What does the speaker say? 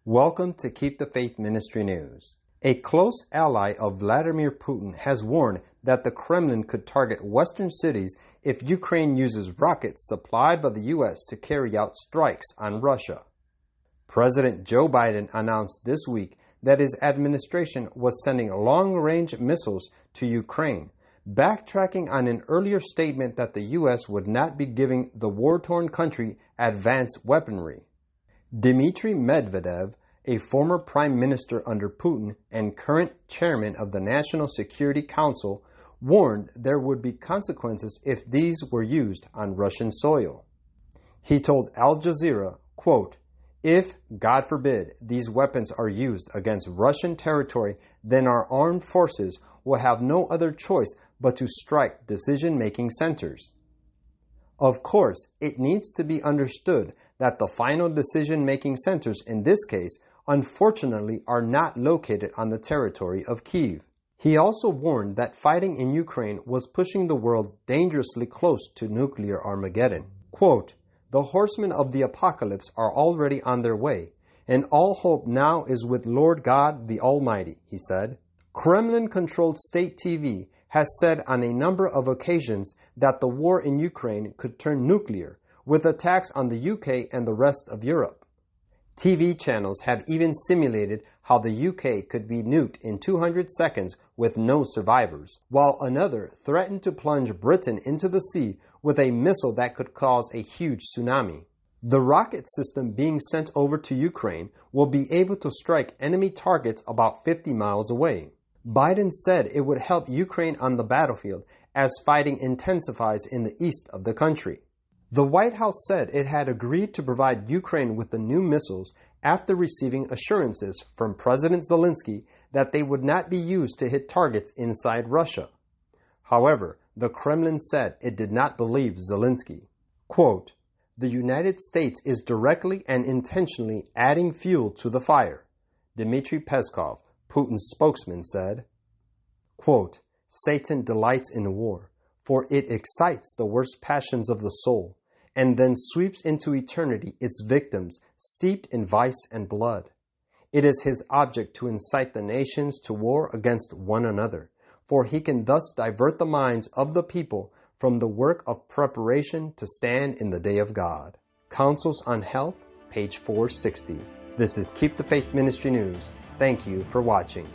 Welcome to Keep the Faith Ministry News. A close ally of Vladimir Putin has warned that the Kremlin could target Western cities if Ukraine uses rockets supplied by the U.S. to carry out strikes on Russia. President Joe Biden announced this week that his administration was sending long-range missiles to Ukraine, backtracking on an earlier statement that the U.S. would not be giving the war-torn country advanced weaponry. Dmitry Medvedev, a former prime minister under Putin and current chairman of the National Security Council, warned there would be consequences if these were used on Russian soil. He told Al Jazeera, quote, "If, God forbid, these weapons are used against Russian territory, then our armed forces will have no other choice but to strike decision-making centers." Of course, it needs to be understood that the final decision-making centers in this case, unfortunately, are not located on the territory of Kyiv. He also warned that fighting in Ukraine was pushing the world dangerously close to nuclear Armageddon. Quote, "The horsemen of the apocalypse are already on their way, and all hope now is with Lord God the Almighty," he said. Kremlin-controlled state TV has said on a number of occasions that the war in Ukraine could turn nuclear, with attacks on the UK and the rest of Europe. TV channels have even simulated how the UK could be nuked in 200 seconds with no survivors, while another threatened to plunge Britain into the sea with a missile that could cause a huge tsunami. The rocket system being sent over to Ukraine will be able to strike enemy targets about 50 miles away. Biden said it would help Ukraine on the battlefield as fighting intensifies in the east of the country. The White House said it had agreed to provide Ukraine with the new missiles after receiving assurances from President Zelensky that they would not be used to hit targets inside Russia. However, the Kremlin said it did not believe Zelensky. Quote, "The United States is directly and intentionally adding fuel to the fire," Dmitry Peskov, Putin's spokesman, said. Quote, "Satan delights in war, for it excites the worst passions of the soul, and then sweeps into eternity its victims steeped in vice and blood. It is his object to incite the nations to war against one another, for he can thus divert the minds of the people from the work of preparation to stand in the day of God." Counsels on Health, page 460. This is Keep the Faith Ministry News. Thank you for watching.